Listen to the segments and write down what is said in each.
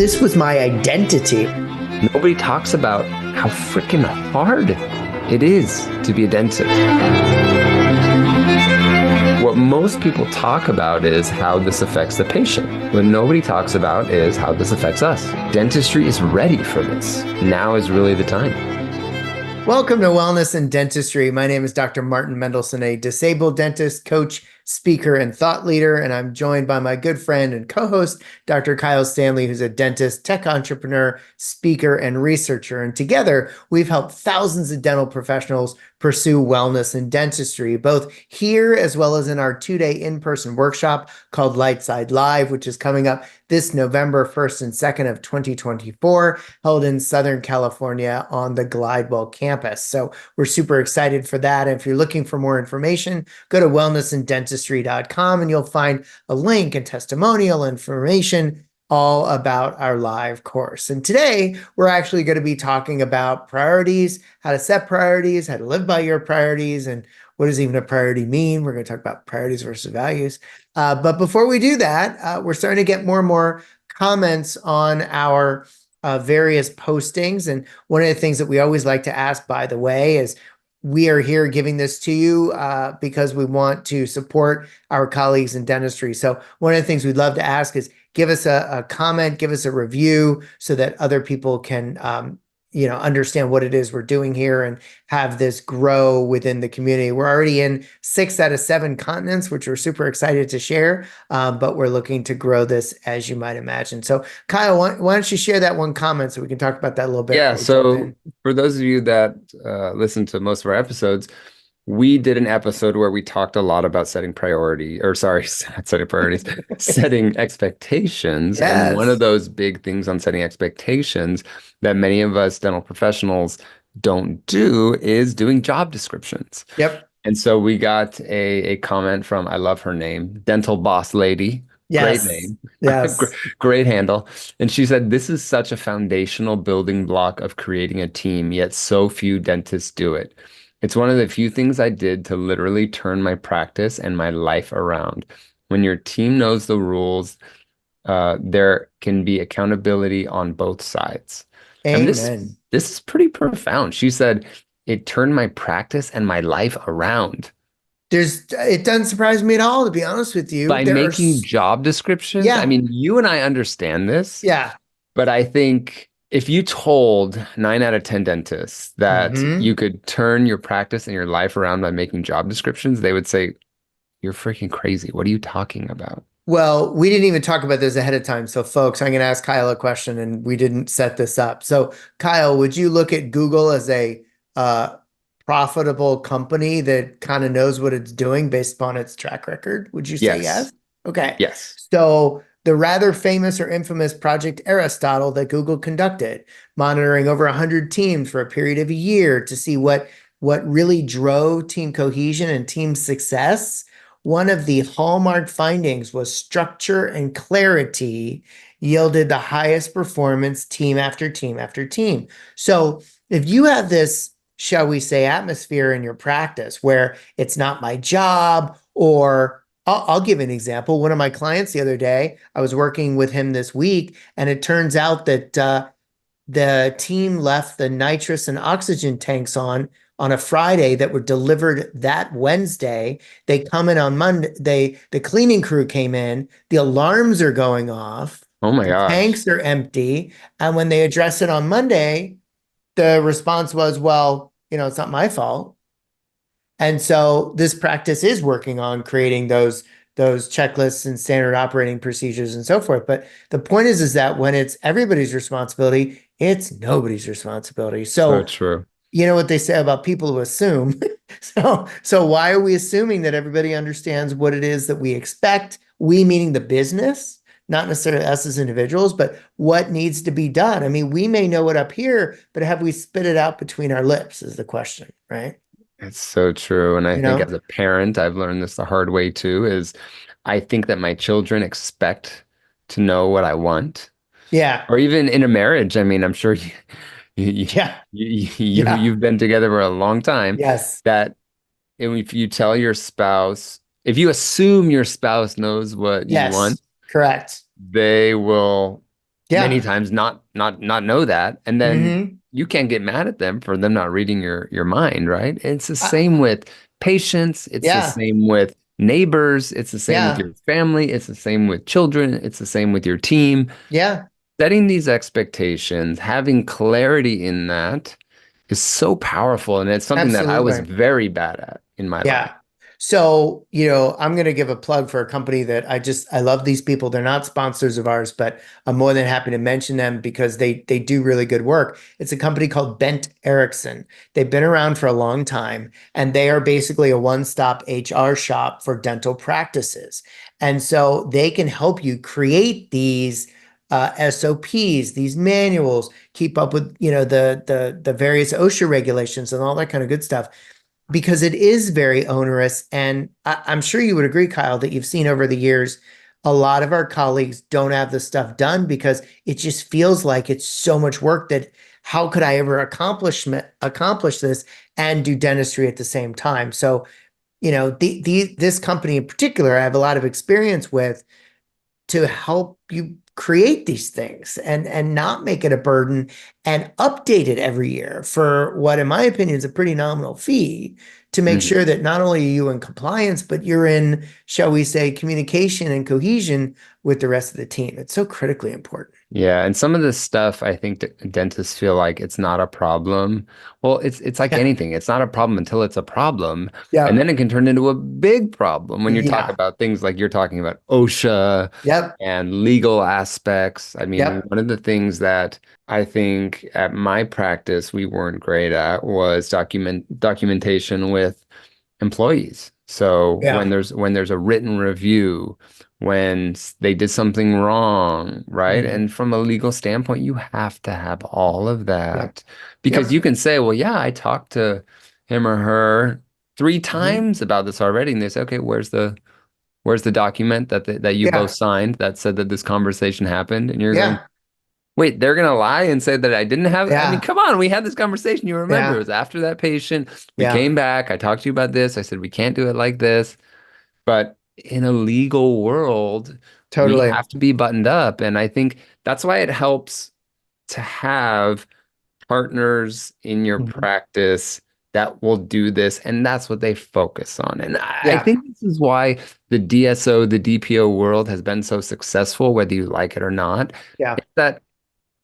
this was my identity. Nobody talks about how freaking hard it is to be a dentist. What most people talk about is how this affects the patient. What nobody talks about is how this affects us. Dentistry is ready for this. Now is really the time. Welcome to Wellness and Dentistry. My name is Dr. Martin Mendelson, a disabled dentist, coach, speaker, and thought leader, and I'm joined by my good friend and co-host, Dr. Kyle Stanley, who's a dentist, tech entrepreneur, speaker, and researcher. And together, we've helped thousands of dental professionals pursue wellness and dentistry, both here as well as in our two-day in-person workshop called Lightside Live, which is coming up this November 1st and 2nd of 2024, held in Southern California on the Glidewell campus. So we're super excited for that. And if you're looking for more information, go to wellnessanddentistry.com and you'll find a link and testimonial information all about our live course. And today, we're actually going to be talking about priorities, how to set priorities, how to live by your priorities, and what does even a priority mean? We're going to talk about priorities versus values. But before we do that, we're starting to get more and more comments on our various postings. And one of the things that we always like to ask, by the way, is we are here giving this to you because we want to support our colleagues in dentistry. So one of the things we'd love to ask is give us a comment, give us a review so that other people can understand what it is we're doing here and have this grow within the community. We're already in 6 out of 7 continents, which we're super excited to share, but we're looking to grow this, as you might imagine. So Kyle, why don't you share that one comment so we can talk about that a little bit? Yeah, so for those of you that listen to most of our episodes, we did an episode where we talked a lot about setting setting expectations. Yes. And one of those big things on setting expectations that many of us dental professionals don't do is doing job descriptions. Yep. And so we got a comment from, I love her name, Dental Boss Lady. Yes. Great name. Yes. Great handle. And she said, this is such a foundational building block of creating a team, yet so few dentists do it. It's one of the few things I did to literally turn my practice and my life around. When your team knows the rules, there can be accountability on both sides. Amen. And this is pretty profound. She said, it turned my practice and my life around. It doesn't surprise me at all, to be honest with you. By making job descriptions. Yeah. I mean, you and I understand this. Yeah. But I think if you told 9 out of 10 dentists that you could turn your practice and your life around by making job descriptions, they would say, you're freaking crazy. What are you talking about? Well, we didn't even talk about this ahead of time. So folks, I'm going to ask Kyle a question and we didn't set this up. So Kyle, would you look at Google as a profitable company that kind of knows what it's doing based upon its track record? Would you say yes? Okay. Yes. So the rather famous or infamous Project Aristotle that Google conducted, monitoring over 100 teams for a period of a year to see what really drove team cohesion and team success. One of the hallmark findings was structure and clarity yielded the highest performance team after team after team. So if you have this, shall we say, atmosphere in your practice where it's not my job, or I'll give an example. One of my clients the other day, I was working with him this week, and it turns out that the team left the nitrous and oxygen tanks on a Friday that were delivered that Wednesday. They come in on Monday. The cleaning crew came in. The alarms are going off. Oh my gosh. Tanks are empty. And when they address it on Monday, the response was, well, it's not my fault. And so this practice is working on creating those checklists and standard operating procedures and so forth. But the point is that when it's everybody's responsibility, it's nobody's responsibility. So true. You know what they say about people who assume. So why are we assuming that everybody understands what it is that we expect? We meaning the business, not necessarily us as individuals, but what needs to be done. I mean, we may know it up here, but have we spit it out between our lips is the question, right? It's so true. And I think as a parent, I've learned this the hard way too, is I think that my children expect to know what I want. Yeah. Or even in a marriage. I mean, I'm sure you've been together for a long time. Yes. That if you tell your spouse, if you assume your spouse knows what you want, correct, they will many Yeah. times not know that, and then Hmm. you can't get mad at them for them not reading your mind, right? It's the same with patients, it's the Yeah. same with neighbors, it's the same with Yeah. your family, it's the same with children, it's the same with your team. Yeah. Setting these expectations, having clarity in that is so powerful, and it's something that I was Absolutely. very bad at in my life. Yeah. So, I'm going to give a plug for a company that I love these people. They're not sponsors of ours, but I'm more than happy to mention them because they do really good work. It's a company called Bent Erickson. They've been around for a long time, and they are basically a one-stop HR shop for dental practices. And so they can help you create these SOPs, these manuals, keep up with, the various OSHA regulations and all that kind of good stuff because it is very onerous. And I'm sure you would agree, Kyle, that you've seen over the years, a lot of our colleagues don't have the stuff done because it just feels like it's so much work that how could I ever accomplish this and do dentistry at the same time? So, this company in particular, I have a lot of experience with to help you create these things and not make it a burden and update it every year for what in my opinion is a pretty nominal fee to make Mhm. sure that not only are you in compliance but you're in, shall we say, communication and cohesion with the rest of the team. It's so critically important. Yeah, and some of this stuff, I think dentists feel like it's not a problem. Well, it's like Yeah. anything. It's not a problem until it's a problem, and Yep. then it can turn into a big problem when you talk Yeah. about things like you're talking about OSHA Yep. and legal aspects. I mean, Yep. one of the things that I think at my practice we weren't great at was documentation with employees. So Yeah. when there's a written review, when they did something wrong, right? Hmm. And from a legal standpoint, you have to have all of Yep. that because you Yep. can say, well, yeah, I talked to him or her three Hmm. times about this already, and they say, okay, where's the document that you both Yeah. signed that said that this conversation happened? And you're going, Yeah. wait, they're gonna lie and say that I didn't have. I mean, Yeah. come on, we had this conversation. You remember it Yeah. was after that patient. We Yeah. came back. I talked to you about this. I said we can't do it like this. But in a legal world, we Totally. have to be buttoned up. And I think that's why it helps to have partners in your Mhm. practice that will do this. And that's what they focus on. And I Yeah. think this is why the DSO, the DPO world has been so successful, whether you like it or not. Yeah. It's that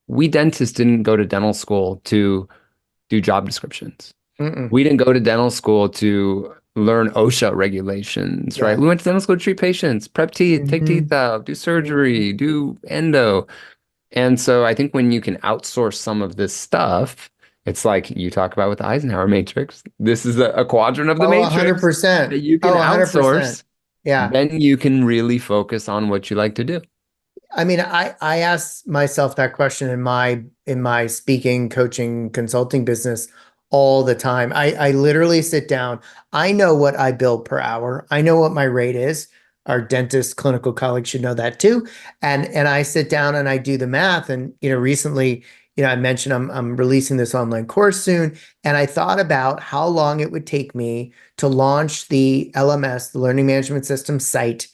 we dentists didn't go to dental school to do job descriptions. Mm-mm. We didn't go to dental school to learn OSHA regulations, right? Yeah. We went to dental school to treat patients, prep teeth, take Hmm. teeth out, do Hmm. surgery, do endo. And so I think when you can outsource some of this stuff, it's like you talk about with the Eisenhower matrix. This is a quadrant of the Oh, matrix that 100%. you can Oh, 100%. outsource. Yeah. Then you can really focus on what you like to do. I mean, I ask myself that question in my speaking, coaching, consulting business all the time. I literally sit down. I know what I bill per hour. I know what my rate is. Our dentist clinical colleagues should know that too. And I sit down and I do the math. And recently, I mentioned I'm releasing this online course soon, and I thought about how long it would take me to launch the LMS, the Learning Management System site,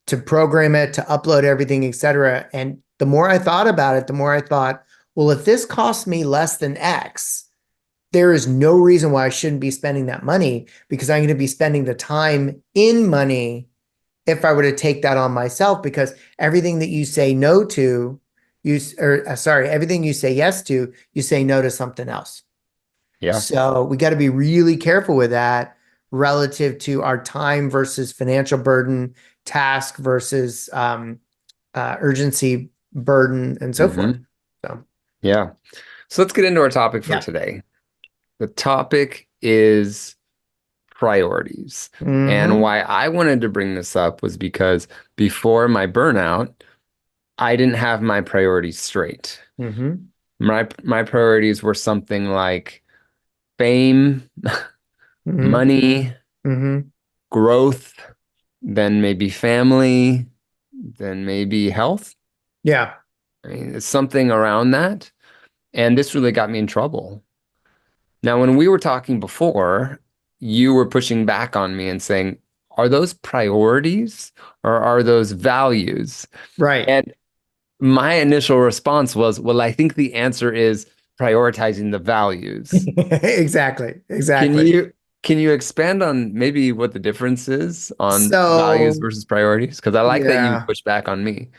to program it, to upload everything, etc. And the more I thought about it, the more I thought, well, if this costs me less than X, there is no reason why I shouldn't be spending that money because I'm going to be spending the time in money if I were to take that on myself because everything that you say no to, everything you say yes to, you say no to something else. Yeah. So we got to be really careful with that relative to our time versus financial burden, task versus urgency burden, and so forth. Hmm. So Yeah. So let's get into our topic for yeah. today. The topic is priorities. And Mm-hmm. why I wanted to bring this up was because before my burnout, I didn't have my priorities straight. Mm-hmm. My priorities were something like fame, Mm-hmm. money, Mm-hmm. growth, then maybe family, then maybe health. Yeah. I mean, it's something around that. And this really got me in trouble. Now, when we were talking before, you were pushing back on me and saying, are those priorities or are those values? Right. And my initial response was, well, I think the answer is prioritizing the values. Exactly. Can Exactly. you can you expand on maybe what the difference is on values So, versus priorities? Because I like that you yeah. push back on me.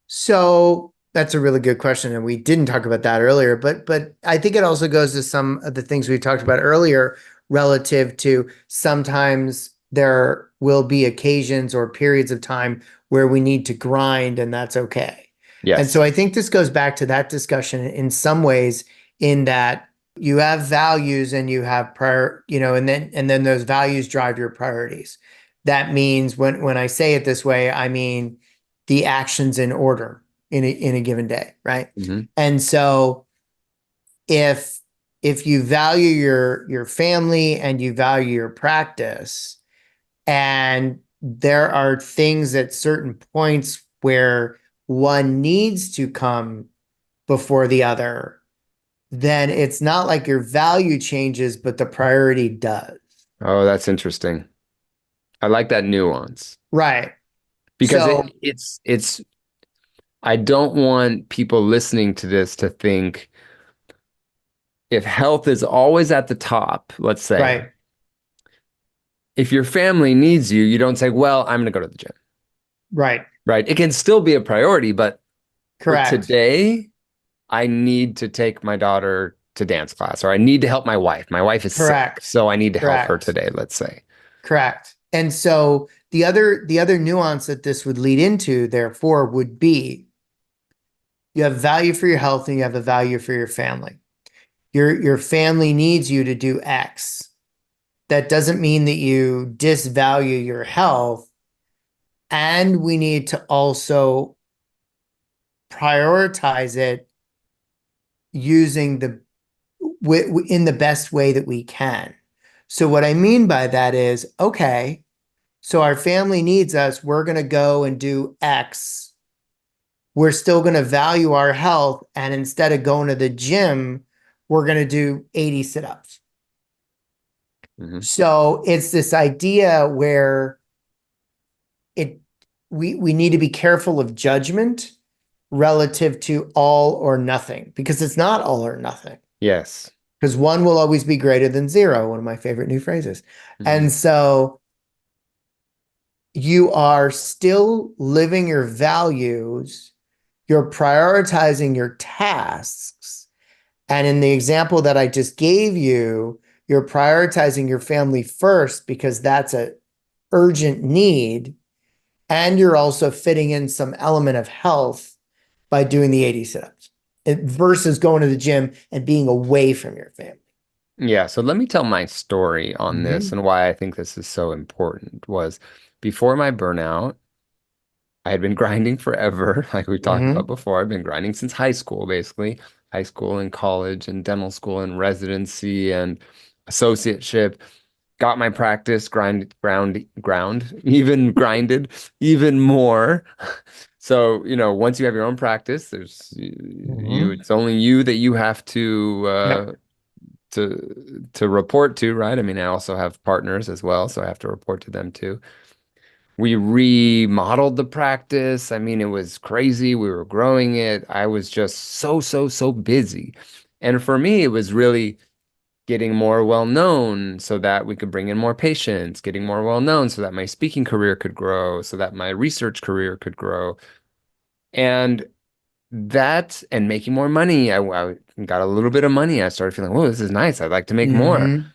So that's a really good question, and we didn't talk about that earlier, but I think it also goes to some of the things we talked about earlier relative to sometimes there will be occasions or periods of time where we need to grind, and that's okay. And so Yes. I think this goes back to that discussion in some ways, in that you have values and you have and then those values drive your priorities. That means when I say it this way, I mean the actions in order in a given day, right? Hmm. And so if if you value your family and you value your practice, and there are things at certain points where one needs to come before the other, then it's not like your value changes, but the priority does. Oh, that's interesting. I like that nuance Right. because So, it's I don't want people listening to this to think if health is always at the top, let's say, right, if your family needs you, you don't say, well, I'm going to go to the gym, right, right? It can still be a priority, but for correct, today, I need to take my daughter to dance class, or I need to help my wife. My wife is sick, correct, so I need to help her correct. today, let's say. Correct. And so the other nuance that this would lead into, therefore, would be you have value for your health and you have a value for your family. Your family needs you to do X. That doesn't mean that you disvalue your health. And we need to also prioritize it using in the best way that we can. So what I mean by that is, okay, so our family needs us, we're going to go and do X. We're still going to value our health. And instead of going to the gym, we're going to do 80 sit ups. Hmm. So it's this idea where it we need to be careful of judgment relative to all or nothing, because it's not all or nothing, Yes. because one will always be greater than zero, one of my favorite new phrases. Hmm. And so you are still living your values, you're prioritizing your tasks. And in the example that I just gave you, you're prioritizing your family first because that's a urgent need. And you're also fitting in some element of health by doing the 80 sit-ups versus going to the gym and being away from your family. Yeah, so let me tell my story on this Mm-hmm. and why I think this is so important was before my burnout, I had been grinding forever, like we talked about Mm-hmm. before. I've been grinding since high school, basically. High school and college and dental school and residency and associateship. Got my practice, even grinded even more. So, once you have your own practice, Mm-hmm. it's only you that you have Yep. to report to, right? I mean, I also have partners as well, so I have to report to them too. We remodeled the practice. I mean, it was crazy. We were growing it. I was just so busy. And for me, it was really getting more well known so that we could bring in more patients, getting more well known so that my speaking career could grow, so that my research career could grow. And and making more money. I got a little bit of money. I started feeling, oh, this is nice. I'd like to make more. Mm-hmm.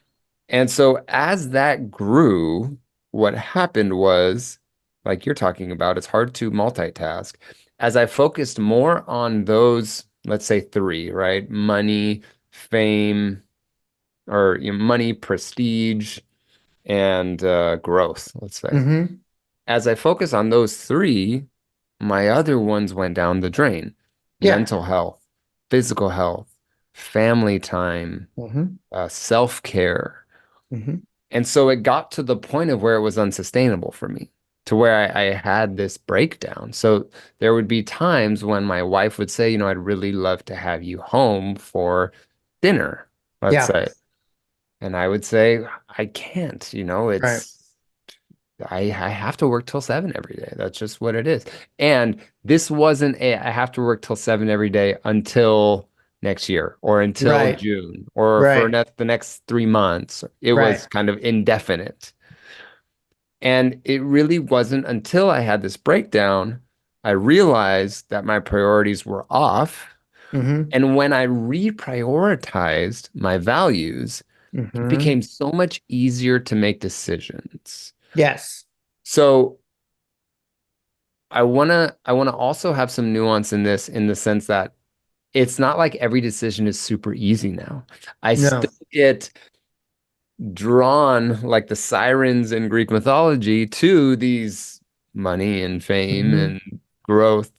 And so as that grew, what happened was, like you're talking about, it's hard to multitask. As I focused more on those, let's say three, right? Money, fame, or money, prestige, and growth, let's say. Mm-hmm. As I focus on those three, my other ones went down the drain. Yeah. Mental health, physical health, family time, Mm-hmm. self-care. Mm-hmm. And so it got to the point of where it was unsustainable for me, to where I had this breakdown. So there would be times when my wife would say, I'd really love to have you home for dinner, let's Yeah. say. And I would say, I can't, Right. I have to work till 7 every day. That's just what it is. And this wasn't a I have to work till 7 every day until next year or until Right, June or for right, the next 3 months. It right. was kind of indefinite. And it really wasn't until I had this breakdown, I realized that my priorities were off. Mm-hmm. And when I reprioritized my values, it Mm-hmm. became so much easier to make decisions. Yes. So I wanna also have some nuance in this in the sense that it's not like every decision is super easy now. I No. still get drawn like the sirens in Greek mythology to these money and fame Mm-hmm. and growth,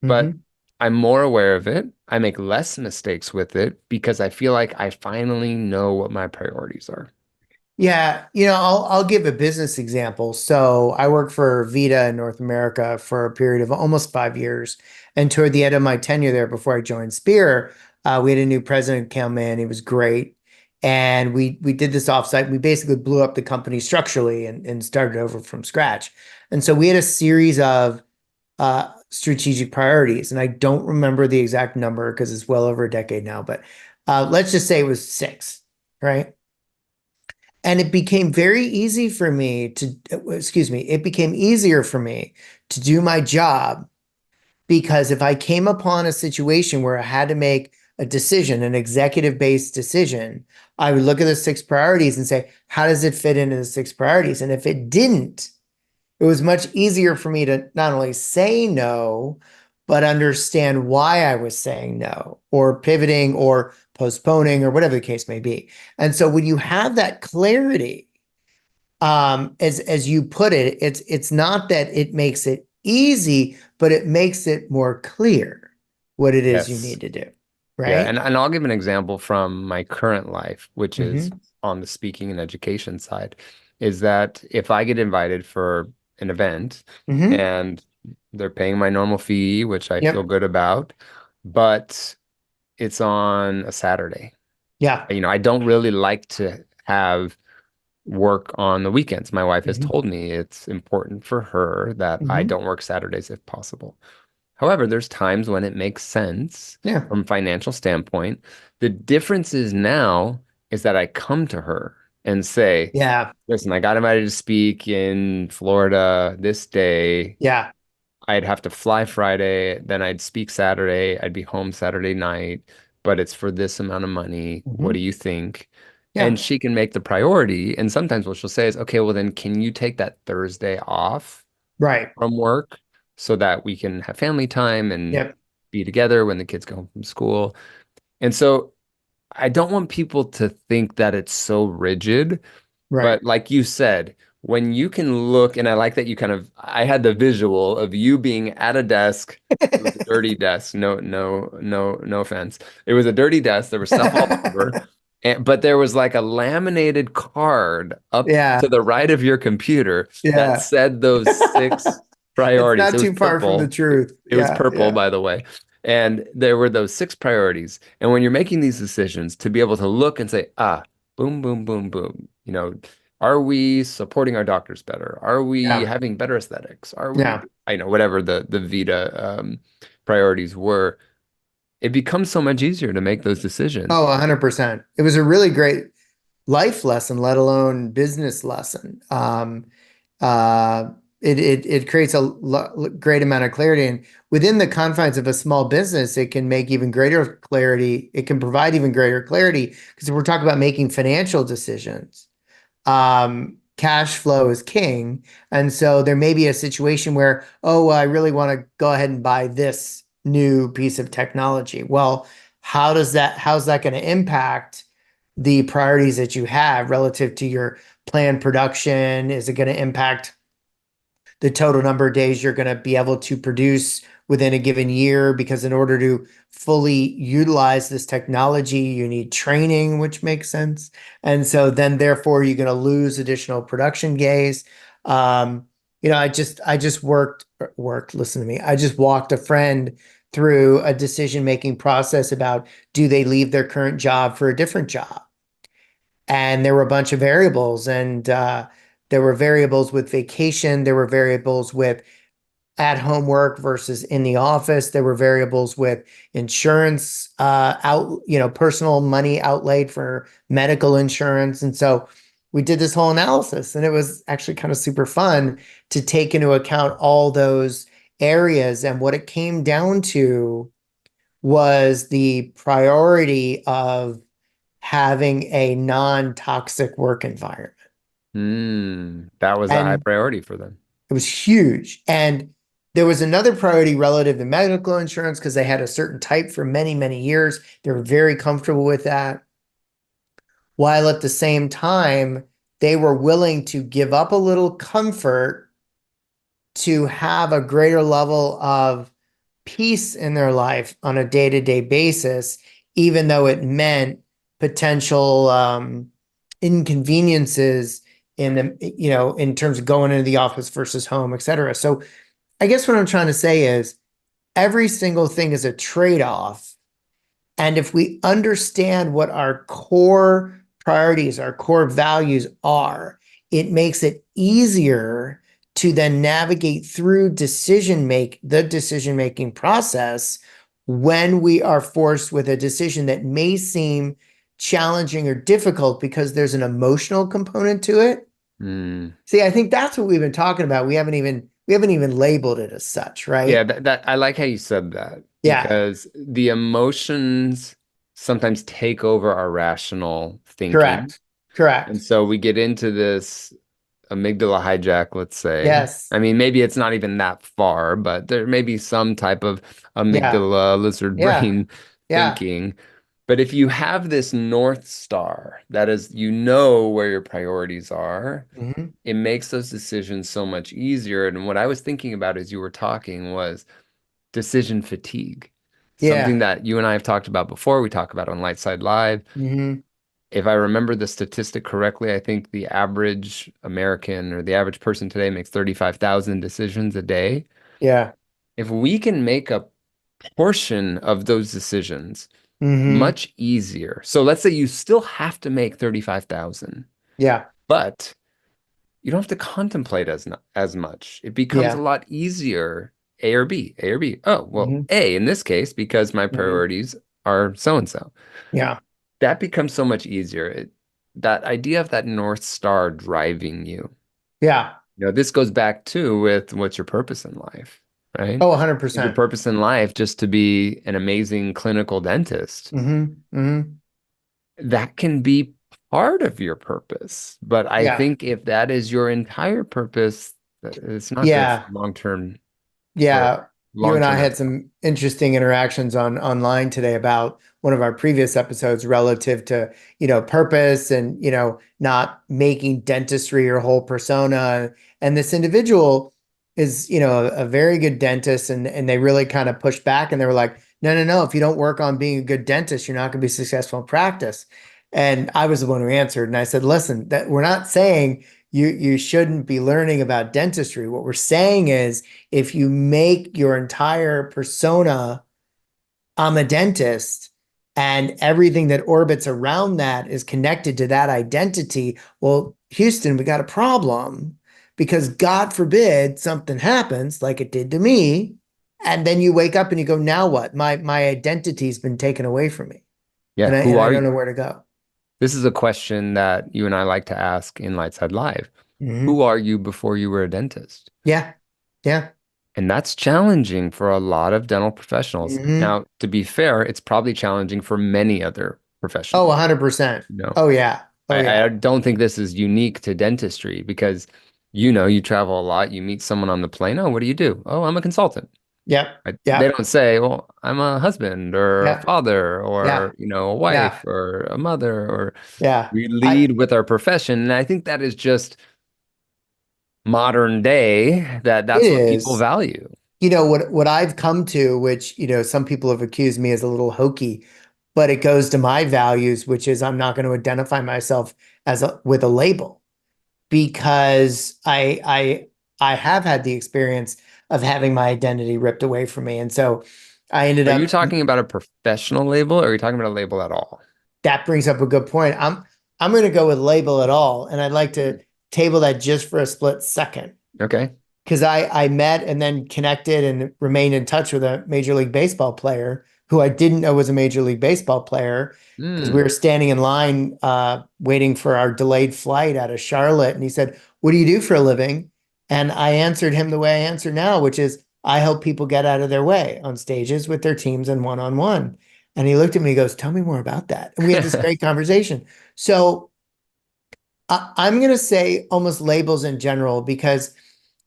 but Mm-hmm. I'm more aware of it. I make less mistakes with it because I feel like I finally know what my priorities are. Yeah, I'll give a business example. So I worked for Vita in North America for a period of almost 5 years, and toward the end of my tenure there, before I joined Spear, we had a new president come in. He was great, and we did this offsite. We basically blew up the company structurally and started over from scratch. And so we had a series of strategic priorities, and I don't remember the exact number because it's well over a decade now, but let's just say it was six, right? And it became very easy for me to, excuse me, it became easier for me to do my job because if I came upon a situation where I had to make a decision, an executive based decision, I would look at the six priorities and say, how does it fit into the six priorities? And if it didn't, it was much easier for me to not only say no, but understand why I was saying no or pivoting or postponing or whatever the case may be. And so when you have that clarity, as you put it, it's not that it makes it easy, but it makes it more clear what it is you Yes. need to do, Yeah, right? and I'll give an example from my current life, which is Mm-hmm. on the speaking and education side, is that if I get invited for an event Mm-hmm. and they're paying my normal fee, which I feel Yep. good about, but it's on a Saturday. Yeah. I don't really like to have work on the weekends. My wife has Mm-hmm. told me it's important for her that I Mm-hmm. don't work Saturdays if possible. However, there's times when it makes sense Yeah. from a financial standpoint. The difference is now is that I come to her and say, Yeah. listen, I got invited to speak in Florida this day. Yeah. I'd have to fly Friday, then I'd speak Saturday, I'd be home Saturday night, but it's for this amount of money. What Mm-hmm. do you think? And Yeah. she can make the priority. And sometimes what she'll say is, okay, well, then can you take that Thursday off Right. from work so that we can have family time and Yep. be together when the kids go home from school? And so I don't want people to think that it's so rigid, Right. but like you said, when you can look, and I like that I had the visual of you being at a desk. It was a dirty desk. No, no, no, no offense. It was a dirty desk. There was stuff all over. But there was like a laminated card up to Yeah. the right of your computer that Yeah. said those six It's priorities. not It was too far from the purple. truth. It was Yeah. purple, Yeah. by the way. And there were those six priorities. And when you're making these decisions, to be able to look and say, boom, boom, boom, boom, are we supporting our doctors better? Are we Yeah. having better aesthetics? Are we, Yeah. whatever the Vita priorities were, it becomes so much easier to make those decisions. Oh, 100%. It was a really great life lesson, let alone business lesson. Uh, it creates a great amount of clarity, and within the confines of a small business, it can make even greater clarity. It can provide even greater clarity because if we're talking about making financial decisions, cash flow is king, and so there may be a situation where, oh, well, I really want to go ahead and buy this new piece of technology. Well, how's that going to impact the priorities that you have relative to your planned production? Is it going to impact the total number of days you're going to be able to produce within a given year? Because in order to fully utilize this technology, you need training, which makes sense. And so then therefore you're going to lose additional production days. I just listen to me. I just walked a friend through a decision-making process about do they leave their current job for a different job? And there were a bunch of variables, and There were variables with vacation. There were variables with at home work versus in the office. There were variables with insurance, personal money outlaid for medical insurance. And so we did this whole analysis, and it was actually kind of super fun to take into account all those areas. And what it came down to was the priority of having a non-toxic work environment. That was a high And priority for them. it was huge. And there was another priority relative to medical insurance because they had a certain type for many, many years. They were very comfortable with that. While at the same time, they were willing to give up a little comfort to have a greater level of peace in their life on a day-to-day basis, even though it meant potential inconveniences in in terms of going into the office versus home, et cetera. So I guess what I'm trying to say is every single thing is a trade-off. And if we understand what our core priorities, our core values are, it makes it easier to then navigate through the decision-making process when we are forced with a decision that may seem challenging or difficult because there's an emotional component to it. See, I think that's what we've been talking about. We haven't even labeled it as such, Yeah, right? that I like how you said that Yeah, because the emotions sometimes take over our rational thinking. correct. And Correct. so we get into this amygdala hijack, let's say. Yes. I mean, maybe it's not even that far, but there may be some type of Yeah. amygdala lizard Yeah. brain Yeah. thinking. But if you have this North Star, that is, you know where your priorities are, Hmm. it makes those decisions so much easier. And what I was thinking about as you were talking was decision fatigue. Something Yeah. that you and I have talked about before. We talk about on Light Side Live. Hmm. If I remember the statistic correctly, I think the average American or the average person today makes 35,000 decisions a day. Yeah. If we can make a portion of those decisions Hmm. much easier. So let's say you still have to make 35,000, Yeah. but you don't have to contemplate as much. It becomes a Yeah. lot easier. A or B, A or B. Oh, well, Hmm. A in this case, because my Hmm. priorities are so and so. Yeah. That becomes so much easier. That idea of that North Star driving you. Yeah. This goes back to with what's your purpose in life, right? Oh, Is your 100%. purpose in life just to be an amazing clinical dentist? Hmm. Hmm. That can be part of your purpose. But I Yeah. think if that is your entire purpose, it's not good for Yeah. long-term for Yeah, you and I long-term had outcome. some interesting interactions online today about one of our previous episodes relative to, purpose and, not making dentistry your whole persona. And this individual is, a very good dentist and they really kind of pushed back and they were like, no, no, no, if you don't work on being a good dentist, you're not going to be successful in practice. And I was the one who answered and I said, listen, that we're not saying you shouldn't be learning about dentistry. What we're saying is if you make your entire persona, I'm a dentist, and everything that orbits around that is connected to that identity, well, Houston, we got a problem because God forbid something happens like it did to me. And then you wake up and you go, now what? My identity's been taken away from me. Yeah, And I who and I are you? don't know where to go. This is a question that you and I like to ask in Lightside Live. Who Hmm. are you before you were a dentist? Yeah. Yeah. And that's challenging for a lot of dental professionals. Hmm. Now, to be fair, it's probably challenging for many other Oh, professionals. 100%. You know, Oh yeah. Oh I yeah. don't think this is unique to dentistry because you travel a lot, you meet someone on the plane. Oh, what do you do? Oh, I'm a consultant. Yep. Right? They Yep. don't say, well, I'm a husband or a Yep. father Yeah. or, a Yeah. wife or a mother or Yeah. we I lead with our profession. And I think that is just modern day It that's what people is. value. What I've come to, which, some people have accused me as a little hokey, but it goes to my values, which is I'm not going to identify myself with a label because I have had the experience of having my identity ripped away from me. And so I ended Are you up talking about a professional label or are you talking about a label at all? that brings up a good point. I'm going to go with label at all, and I'd like to table that just for a split second Okay. because I met and then connected and remained in touch with a Major League Baseball player who I didn't know was a Major League Baseball player because we Hmm. were standing in line waiting for our delayed flight out of Charlotte. And he said, "What do you do for a living?" And I answered him the way I answer now, which is I help people get out of their way on stages with their teams and one-on-one. And he looked at me and goes, "Tell me more about that." And we had this great conversation. So I'm going to say almost labels in general because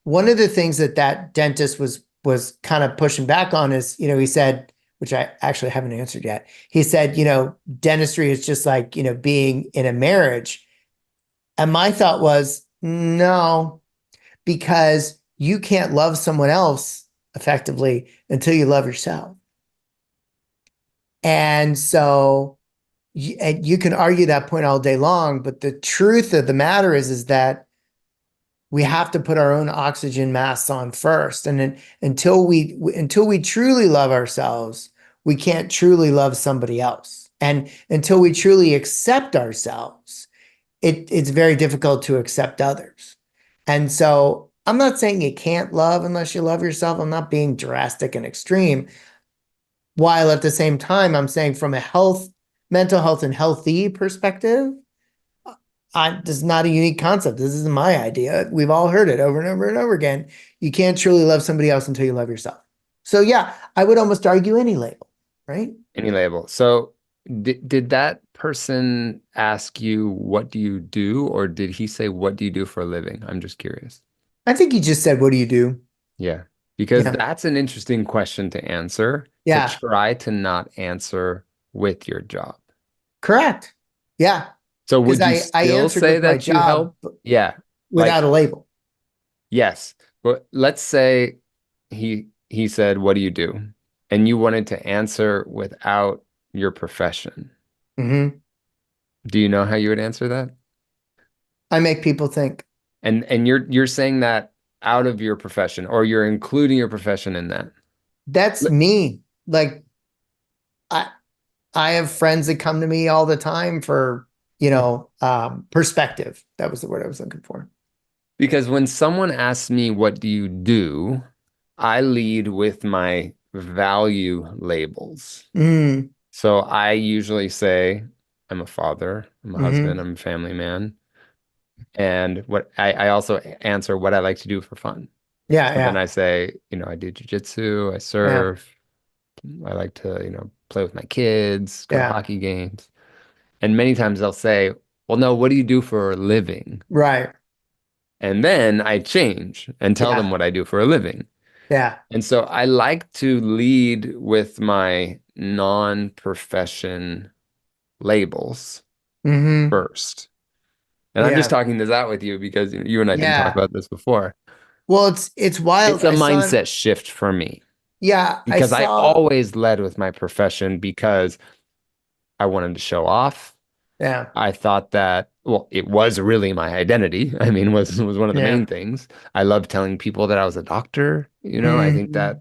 one of the things that that dentist was kind of pushing back on is, he said, which I actually haven't answered yet. He said, dentistry is just like, being in a marriage. And my thought was, no, because you can't love someone else effectively until you love yourself. And so and you can argue that point all day long, but the truth of the matter is that we have to put our own oxygen masks on first. And then until we truly love ourselves, we can't truly love somebody else. And until we truly accept ourselves, it's very difficult to accept others. And so I'm not saying you can't love unless you love yourself. I'm not being drastic and extreme. While at the same time, I'm saying from a mental health and healthy perspective, this is not a unique concept. This isn't my idea. We've all heard it over and over and over again. You can't truly love somebody else until you love yourself. So yeah, I would almost argue any label, right? Any label. So did that person ask you, what do you do? Or did he say, what do you do for a living? I'm just curious. I think you just said, "What do you do?" Yeah. Because Yeah. that's an interesting question to answer, to Yeah. try to not answer with your job. Correct. Yeah. So Because would you I still answered say with my that you job help? Yeah. without Like, a label. yes. But let's say he said, what do you do? And you wanted to answer without your profession. Hmm. Do you know how you would answer that? I make people think. And you're saying that out of your profession, or you're including your profession in that. That's me. Like I I have friends that come to me all the time for, perspective. That was the word I was looking for. Because when someone asks me, what do you do? I lead with my value labels. Mm, So I usually say, I'm a father, I'm a husband, hmm. I'm a family man. And I also answer what I like to do for fun. Yeah, So then yeah, I say, I do jujitsu, I yeah, surf, I like to, play with my kids, go to yeah. hockey games. And many times they'll say, well, no, what do you do for a living? Right. And then I change and tell them Yeah, what I do for a living. yeah. And so I like to lead with my non-profession labels Hmm. first. And I'm just Yeah, talking this out with you because you and I didn't talk yeah. about this before. Well, it's wild. It's a mindset shift for me I because I saw, always led with my profession because I wanted to show off. yeah, I thought that, well, it was really my identity. I mean, was one of the yeah. main things. I loved telling people that I was a doctor. I think Hmm.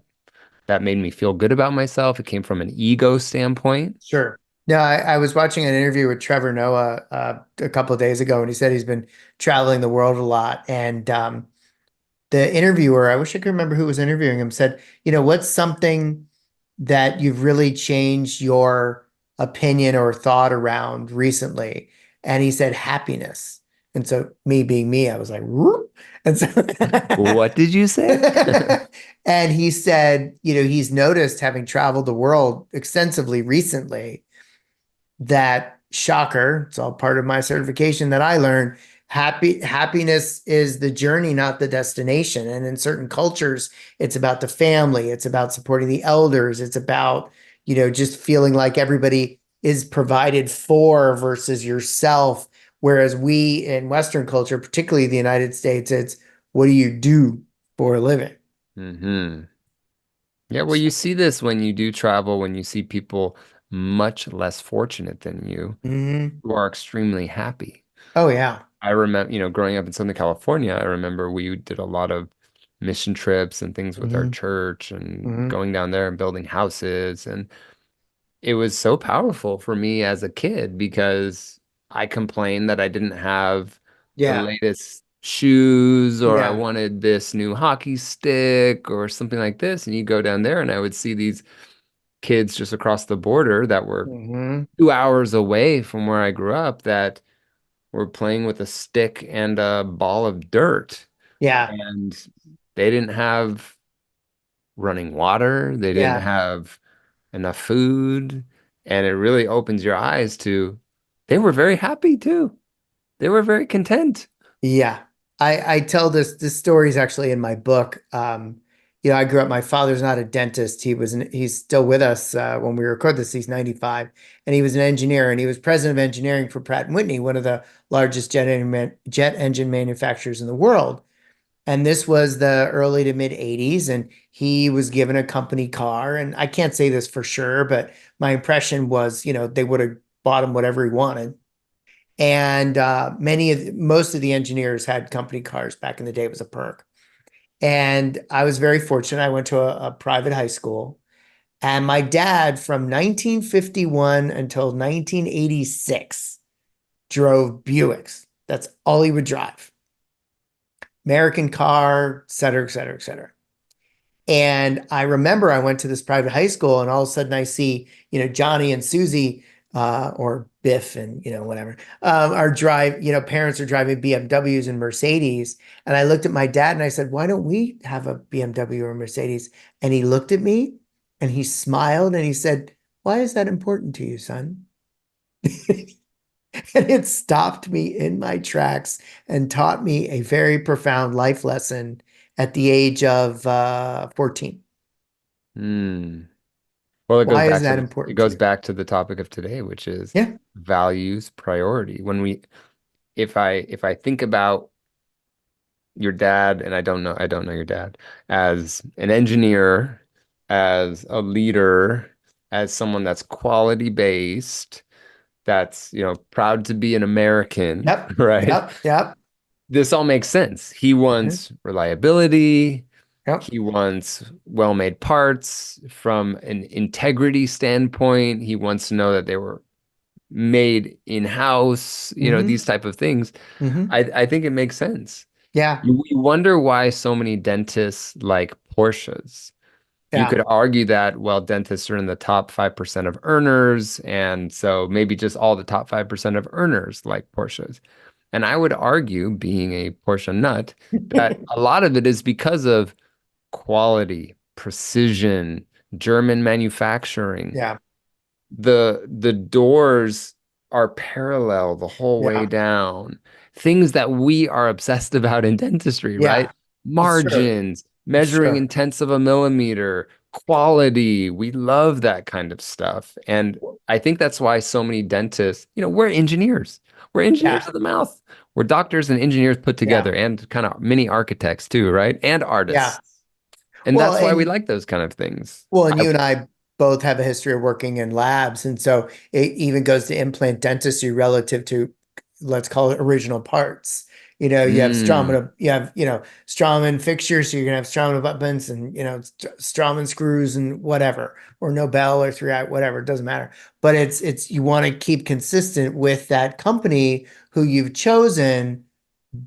that made me feel good about myself. It came from an ego standpoint. Sure. Yeah, I was watching an interview with Trevor Noah a couple of days ago, and he said he's been traveling the world a lot. And the interviewer, I wish I could remember who was interviewing him, said, what's something that you've really changed your opinion or thought around recently? And he said, happiness. And so, me being me, I was like, whoop. And so, What did you say? and he said, he's noticed having traveled the world extensively recently that shocker, it's all part of my certification that I learned. Happiness is the journey, not the destination. And in certain cultures, it's about the family, it's about supporting the elders, it's about, just feeling like everybody is provided for versus yourself. Whereas we in Western culture, particularly the United States, it's what do you do for a living? Hmm. Yeah, well, you see this when you do travel, when you see people much less fortunate than you Mhm. who are extremely happy. Oh yeah. I remember, growing up in Southern California, I remember we did a lot of mission trips and things with our Hmm. church and Hmm. going down there and building houses. And it was so powerful for me as a kid because I complained that I didn't have the Yeah. latest shoes, or I Yeah. wanted this new hockey stick or something like this. And you go down there and I would see these kids just across the border that were Hmm. 2 hours away from where I grew up that were playing with a stick and a ball of dirt. Yeah. And they didn't have running water, they didn't Yeah. have enough food. And it really opens your eyes to they were very happy too. They were very content. Yeah. I tell this story is actually in my book. I grew up, my father's not a dentist. He's still with us when we record this. He's 95, and he was an engineer, and he was president of engineering for Pratt& and Whitney, one of the largest jet engine manufacturers in the world. And this was the early to mid 80s, and he was given a company car. And I can't say this for sure, but my impression was, they would have bought him whatever he wanted. And most of the engineers had company cars back in the day. It was a perk. And I was very fortunate. I went to a private high school, and my dad from 1951 until 1986 drove Buicks. That's all he would drive. American car, et cetera, et cetera, et cetera. And I remember I went to this private high school, and all of a sudden I see, Johnny and Susie, or Biff and, whatever, parents are driving BMWs and Mercedes. And I looked at my dad and I said, why don't we have a BMW or a Mercedes? And he looked at me and he smiled and he said, why is that important to you, son? And it stopped me in my tracks and taught me a very profound life lesson at the age of 14. Hmm. Well, Why is that it important to goes you? back to the topic of today, which is Yeah. values priority. When we if I think about your dad, and I don't know your dad, as an engineer, as a leader, as someone that's quality based, that's, proud to be an American, Yep. right? Yep. Yep. This all makes sense. He Mhm. wants reliability. Yep. He wants well-made parts from an integrity standpoint. He wants to know that they were made in-house, Hmm. these type of things. Hmm. I think it makes sense. Yeah. You wonder why so many dentists like Porsches. You Yeah. could argue that, well, dentists are in the top 5% of earners, and so maybe just all the top 5% of earners like Porsches. And I would argue, being a Porsche nut, that a lot of it is because of quality, precision, German manufacturing. Yeah. The doors are parallel the whole way Yeah. down. Things that we are obsessed about in dentistry, right? Yeah. It's true. Margins, It's measuring true. in tenths of a millimeter, quality. We love that kind of stuff. And I think that's why so many dentists, we're engineers. We're engineers Yeah. of the mouth. We're doctors and engineers put Yeah. together, and kind of mini architects too, right? And Yeah. artists. And Well, that's why we and like those kind of things. and you and I both have a history of working in labs, and so it even goes to implant dentistry relative to, let's call it, original parts. You have Mm. Straumann fixtures, so you're gonna have Straumann abutments and Straumann screws and whatever, or Nobel or 3i, whatever, it doesn't matter. But it's you want to keep consistent with that company who you've chosen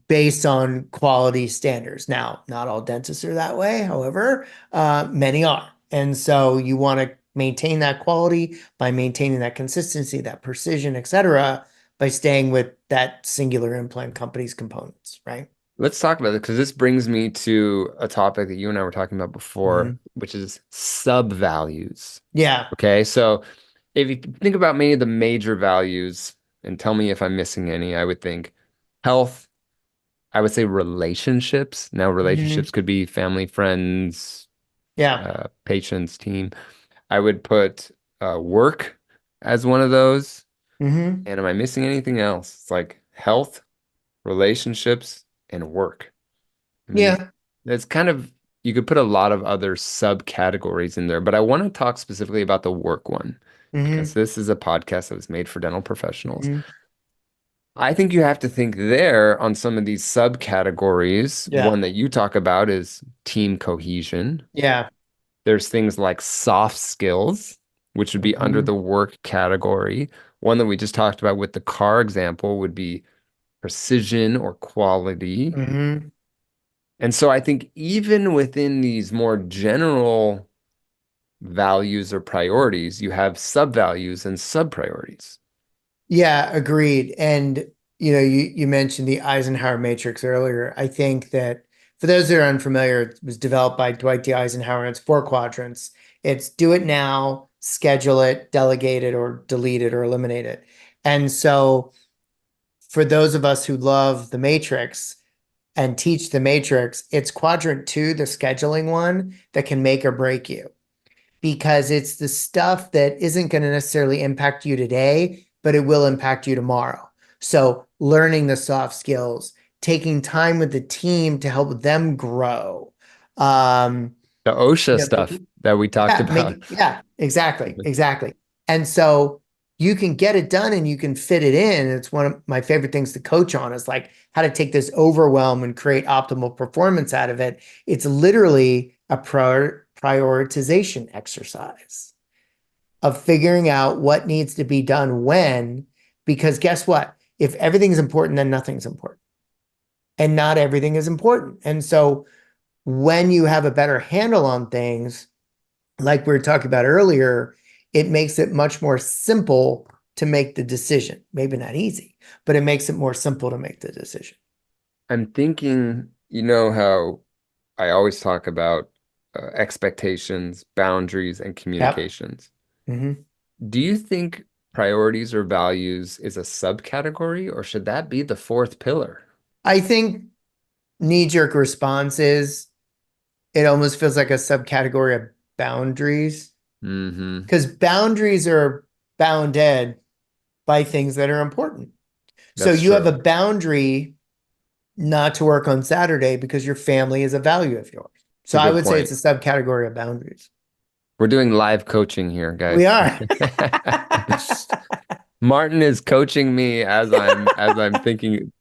based on quality standards. Now, not all dentists are that way. However, many are. And so you want to maintain that quality by maintaining that consistency, that precision, et cetera, by staying with that singular implant company's components, right? Let's talk about it because this brings me to a topic that you and I were talking about before, Hmm. which is sub values. Yeah. Okay, so if you think about many of the major values, and tell me if I'm missing any, I would think health, I would say relationships. Now, Hmm. relationships could be family, friends, Yeah. patients, team. I would put work as one of those. Hmm. And am I missing anything else? It's like health, relationships, and work. I mean, Yeah. that's kind of, you could put a lot of other subcategories in there, but I want to talk specifically about the work one because Hmm. this is a podcast that was made for dental professionals. Hmm. I think you have to think there on some of these subcategories. Yeah. One that you talk about is team cohesion. Yeah. There's things like soft skills, which would be under Hmm. the work category. One that we just talked about with the car example would be precision or quality. Hmm. And so I think even within these more general values or priorities, you have sub-values and sub-priorities. Yeah, agreed. And you mentioned the Eisenhower matrix earlier. I think that for those that are unfamiliar, it was developed by Dwight D. Eisenhower, and it's four quadrants. It's do it now, schedule it, delegate it, or delete it or eliminate it. And so for those of us who love the matrix and teach the matrix, it's quadrant two, the scheduling one, that can make or break you because it's the stuff that isn't going to necessarily impact you today, but it will impact you tomorrow. So, learning the soft skills, taking time with the team to help them grow. Um, The OSHA stuff Making, that we talked yeah, about. yeah, exactly, exactly. And so you can get it done and you can fit it in. It's one of my favorite things to coach on is like how to take this overwhelm and create optimal performance out of it. It's literally a prioritization exercise of figuring out what needs to be done when, because guess what? If everything's important, then nothing's important. And not everything is important. And so when you have a better handle on things, like we were talking about earlier, it makes it much more simple to make the decision. Maybe not easy, but it makes it more simple to make the decision. I'm thinking, you know how I always talk about expectations, boundaries, and Yep. communications. Hmm. Do you think priorities or values is a subcategory, or should that be the fourth pillar? I think knee-jerk responses, it almost feels like a subcategory of boundaries Hmm. because boundaries are bounded by things that are important. So That's you have a true. boundary not to work on Saturday because your family is a value of yours. It's So a I good would say it's point. a subcategory of boundaries. We're doing live coaching here, We guys. are. Martin is coaching me as I'm thinking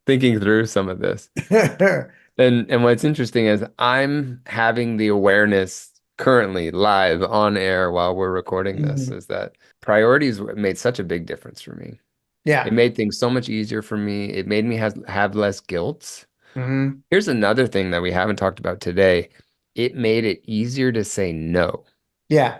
through some of this. And what's interesting is I'm having the awareness currently live on air while we're recording this Mhm. is that priorities made such a big difference for me. It Yeah. made things so much easier for me. It made me have less guilt. Hmm. Here's another thing that we haven't talked about today. It made it easier to say no. Yeah,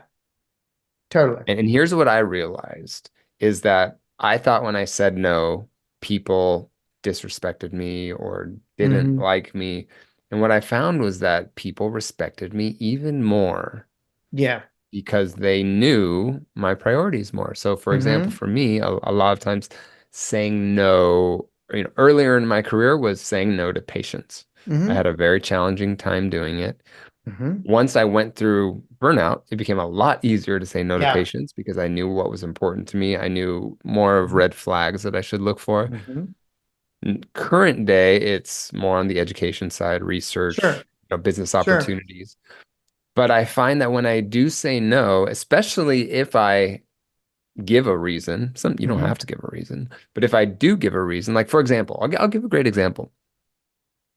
totally. And here's what I realized is that I thought when I said no, people disrespected me or didn't Hmm. like me. And what I found was that people respected me even more Yeah. because they knew my priorities more. So, for example, Hmm. for me, a lot of times saying no, earlier in my career was saying no to patients. I had Hmm. a very challenging time doing it. Hmm. Once I went through burnout, it became a lot easier to say no to Yeah. patients because I knew what was important to me. I knew more of red flags that I should look for. Hmm. Current day, it's more on the education side, research, Sure. business Sure. opportunities. But I find that when I do say no, especially if I give a reason, you don't have Hmm. to give a reason, but if I do give a reason, like for example, I'll give a great example.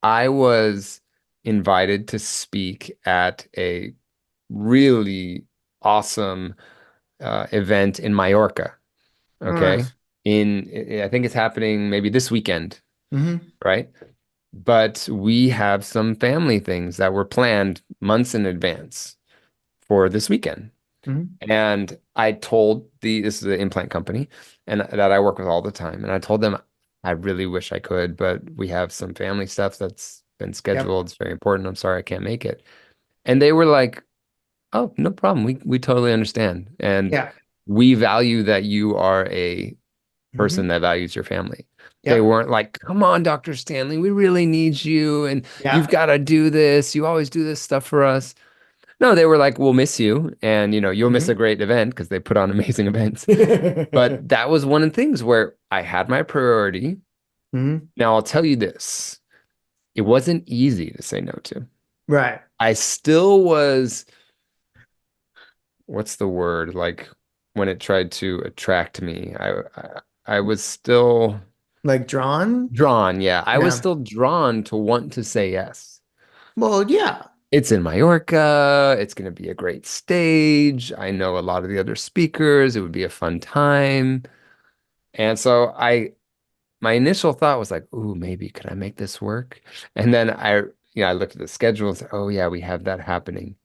I was invited to speak at a really awesome event in Mallorca. Okay. Nice. I think it's happening maybe this weekend, Hmm. right? But we have some family things that were planned months in advance for this weekend. Hmm. And I told this is an implant company and that I work with all the time. And I told them, I really wish I could, but we have some family stuff that's been Yep. scheduled. It's very important. I'm sorry I can't make it. And they were like, oh, no problem. We totally understand. And Yeah. we value that you are a person Hmm. that values your family. They Yep. weren't like, come on, Dr. Stanley, we really need you and you've Yeah. got to do this. You always do this stuff for us. No, they were like, we'll miss you and you'll miss a Hmm. great event because they put on amazing events. But that was one of the things where I had my priority. Hmm. Now I'll tell you this. It wasn't easy to say no to. Right. I still was what's the word? Like when it tried to attract me, I was still Like drawn? drawn. Yeah, I was Yeah. still drawn to want to say yes. Well, yeah. It's in Mallorca. It's going to be a great stage. I know a lot of the other speakers. It would be a fun time. And so my initial thought was like, ooh, maybe could I make this work? And then I looked at the schedule and said, oh yeah, we have that happening.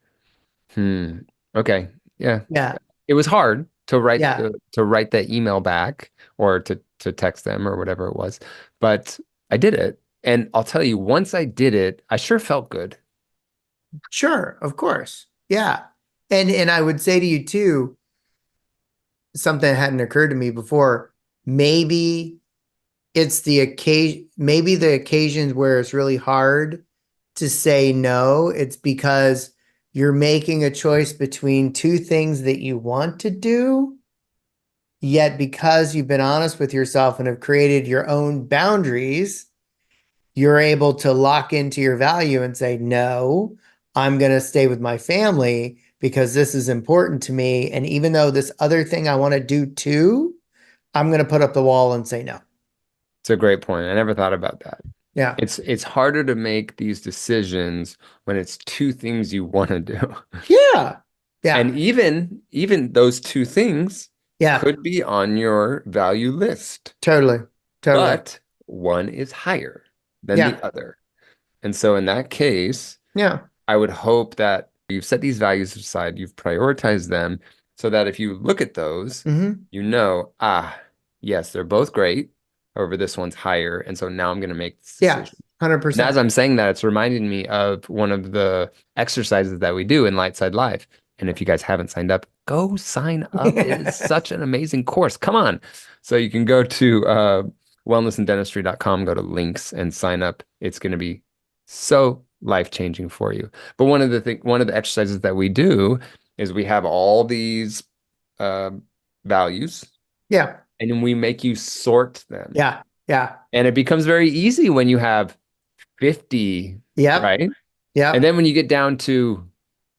Hmm. Okay. Yeah. Yeah. It was hard Yeah. to write that email back or to text them or whatever it was, but I did it. And I'll tell you, once I did it, I sure felt good. Sure. Of course. Yeah. And I would say to you too, something that hadn't occurred to me before. Maybe it's the occasion, maybe the occasions where it's really hard to say no. It's because you're making a choice between two things that you want to do, yet because you've been honest with yourself and have created your own boundaries, you're able to lock into your value and say, no, I'm going to stay with my family because this is important to me. And even though this other thing I want to do too, I'm going to put up the wall and say no. It's a great point. I never thought about that. Yeah. It's harder to make these decisions when it's two things you want to do. Yeah. And Yeah. even those two things Yeah. could be on your value list, Totally. Totally. but one is higher than the Yeah. other. And so in that case, Yeah. I would hope that you've set these values aside, you've prioritized them so that if you look at those, Hmm. you know, yes, they're both great. However, this one's higher. And so now I'm going to make this Yeah. decision. And as 100%. I'm saying that, it's reminding me of one of the exercises that we do in Light Side Life. And if you guys haven't signed up, go sign up. It is such an amazing course. Come on. So you can go to wellnessanddentistry.com, go to links and sign up. It's going to be so life-changing for you. But one of the exercises that we do is we have all these uh, values Yeah. and then we make you sort them. Yeah. Yeah. And it becomes very easy when you have 50, Yep. right? And Yep. then when you get down to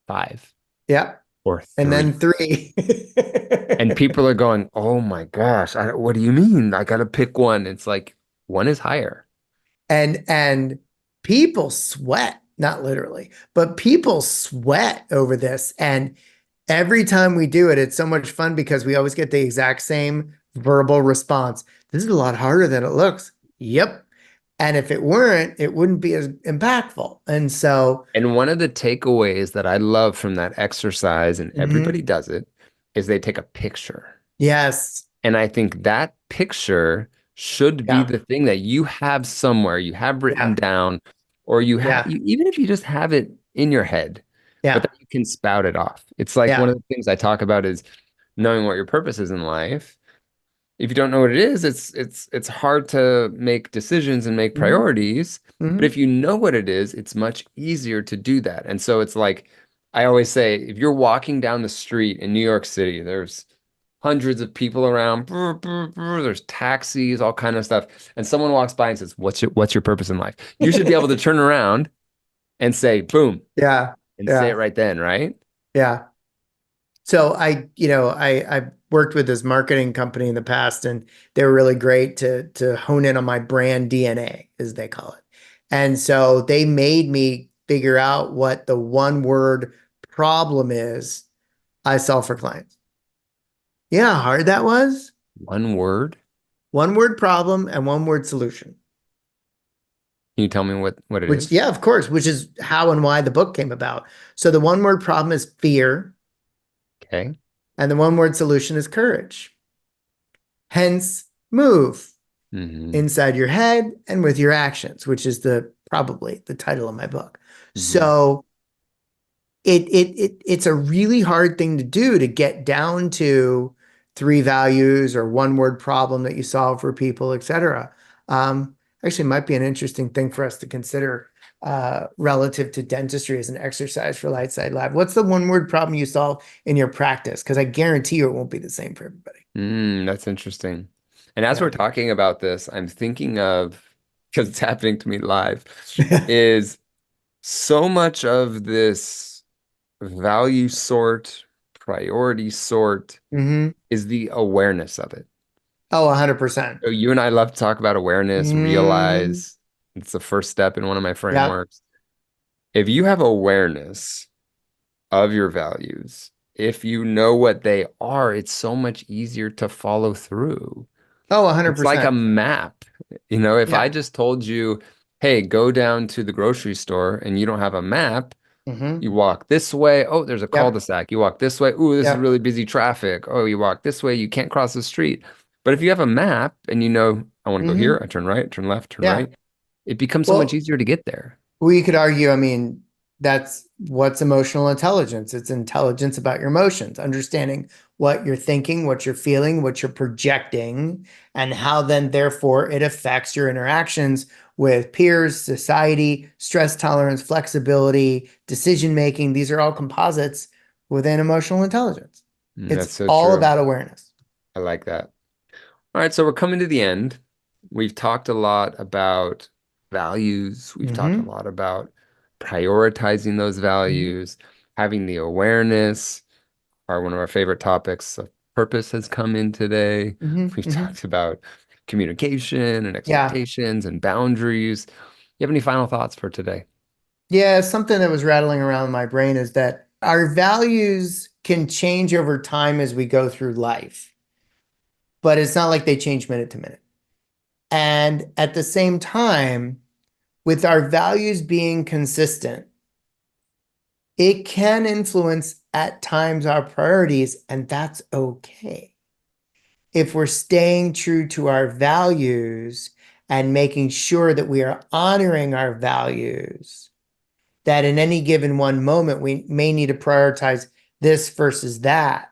five Yep. or And then three, three. and people are going, oh my gosh, what do you mean? I got to pick one. It's like one is higher. And people sweat, not literally, but people sweat over this. And every time we do it, it's so much fun because we always get the exact same verbal response. This is a lot harder than it looks. Yep. And if it weren't, it wouldn't be as impactful. And so, And one of the takeaways that I love from that exercise, and everybody mhm, does it, is they take a picture. yes. And I think that picture should be Yeah. the thing that you have somewhere, you have written Yeah. down, or Yeah. even if you just have it in your head, but Yeah. that you can spout it off. It's like one Yeah. of the things I talk about is knowing what your purpose is in life. If you don't know what it is, it's hard to make decisions and make Hmm. priorities. But Hmm. if you know what it is, it's much easier to do that. And so it's like I always say, if you're walking down the street in New York City, there's hundreds of people around, brr, brr, brr, there's taxis, all kind of stuff, and someone walks by and says, "What's your purpose in life?" You should be able to turn around and say, "Boom," Yeah. and say it Yeah. right then, right? Yeah. So I worked with this marketing company in the past, and they were really great to hone in on my brand DNA, as they call it. And so they made me figure out what the one word problem is I solve for clients. Yeah, how hard that was. One word. One word problem and one word solution. Can you tell me what it Which, is? yeah, of course, which is how and why the book came about. So the one word problem is fear, Okay. and the one word solution is courage. Hence, move Hmm. inside your head and with your actions, which is the probably the title of my book. Hmm. So it's a really hard thing to do to get down to three values or one word problem that you solve for people, et cetera. Actually, might be an interesting thing for us to consider relative to dentistry as an exercise for Light Side Lab. What's the one word problem you solve in your practice? Because I guarantee you it won't be the same for everybody. That's interesting. And as we're Yeah. talking about this, I'm thinking of, because it's happening to me live, is so much of this value sort, priority sort Hmm. is the awareness of it. Oh, 100%. So you and I love to talk about awareness, Mm, realize it's the first step in one of my yeah. frameworks. If you have awareness of your values, if you know what they are, it's so much easier to follow through. Oh, It's like a 100%. map. If I Yeah. just told you, hey, go down to the grocery store and you don't have a map, Hmm. you walk this way. Oh, there's a Yep. cul-de-sac. You walk this way. Ooh, this is Yep. really busy traffic. Oh, you walk this way. You can't cross the street. But if you have a map and I want to go here, Hmm. I turn right, turn left, turn Yeah. right, it becomes so much Well, easier to get there. we could argue, I mean, that's what's emotional intelligence. It's intelligence about your emotions, understanding what you're thinking, what you're feeling, what you're projecting, and how then, therefore, it affects your interactions with peers, society, stress tolerance, flexibility, decision making. These are all composites within emotional intelligence. That's It's so all true. about awareness. I like that. All right, so we're coming to the end. We've talked a lot about values. We've talked a Hmm. lot about prioritizing those Hmm. values, having the awareness. One of our favorite topics of purpose has come in today. Hmm. We've Hmm. talked about communication and Yeah. expectations and boundaries. You have any final thoughts for today? Yeah, something that was rattling around in my brain is that our values can change over time as we go through life, but it's not like they change minute to minute. And at the same time, with our values being consistent, it can influence at times our priorities, and that's okay. If we're staying true to our values and making sure that we are honoring our values, that in any given one moment, we may need to prioritize this versus that.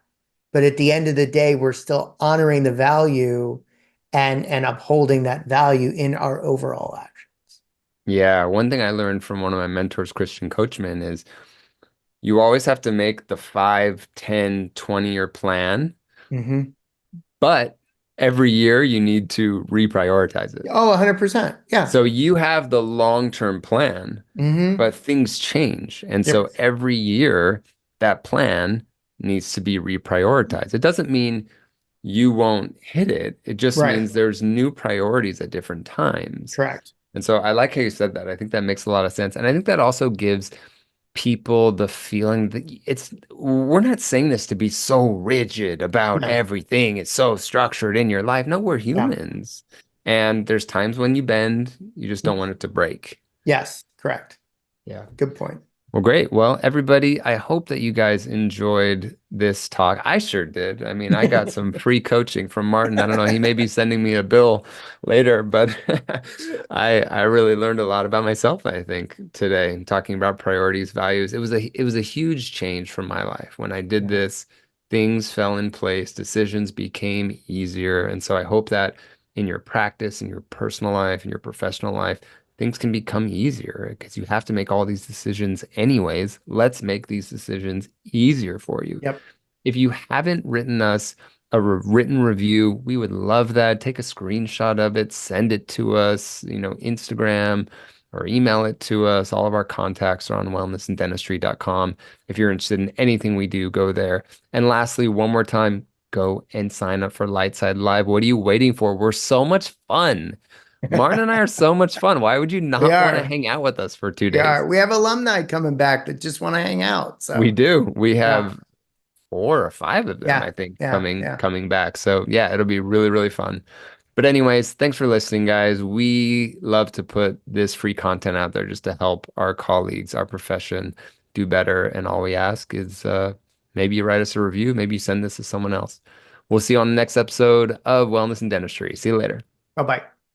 But at the end of the day, we're still honoring the value and upholding that value in our overall actions. Yeah, one thing I learned from one of my mentors, Christian Coachman, is you always have to make the 5, 10, 20-year plan, Hmm. but every year you need to reprioritize it. Oh, 100%. Yeah. So you have the long-term plan, Hmm. but things change. And Yep. so every year that plan needs to be reprioritized. It doesn't mean you won't hit it. It just Right. means there's new priorities at different times. Correct. And so I like how you said that. I think that makes a lot of sense. And I think that also gives people the feeling that we're not saying this to be so rigid about No. everything. It's so structured in your life. No, we're Yeah. humans. And there's times when you bend, you just don't want it to break. Yes. Correct. Yeah. Good point. Well, great. Well, everybody, I hope that you guys enjoyed this talk. I sure did. I mean, I got some free coaching from Martin. I don't know, he may be sending me a bill later, but I really learned a lot about myself, I think, today, talking about priorities, values. It was a huge change from my life. When I did Yeah. this, things fell in place, decisions became easier. And so I hope that in your practice, in your personal life, in your professional life, things can become easier because you have to make all these decisions anyways. Let's make these decisions easier for you. Yep. If you haven't written us a written review, we would love that. Take a screenshot of it, send it to us, Instagram or email it to us. All of our contacts are on wellnessanddentistry.com. If you're interested in anything we do, go there. And lastly, one more time, go and sign up for Lightside Live. What are you waiting for? We're so much fun. Martin and I are so much fun. Why would you We not want to are. hang out with us for two We days? are. We have alumni coming back that just want to hang out. We So, do. We yeah. have 4 or 5 of them, Yeah. I think, Yeah. coming Yeah. coming back. So yeah, it'll be really, really fun. But anyways, thanks for listening, guys. We love to put this free content out there just to help our colleagues, our profession do better. And all we ask is maybe you write us a review, maybe you send this to someone else. We'll see you on the next episode of Wellness and Dentistry. See you later. Bye bye.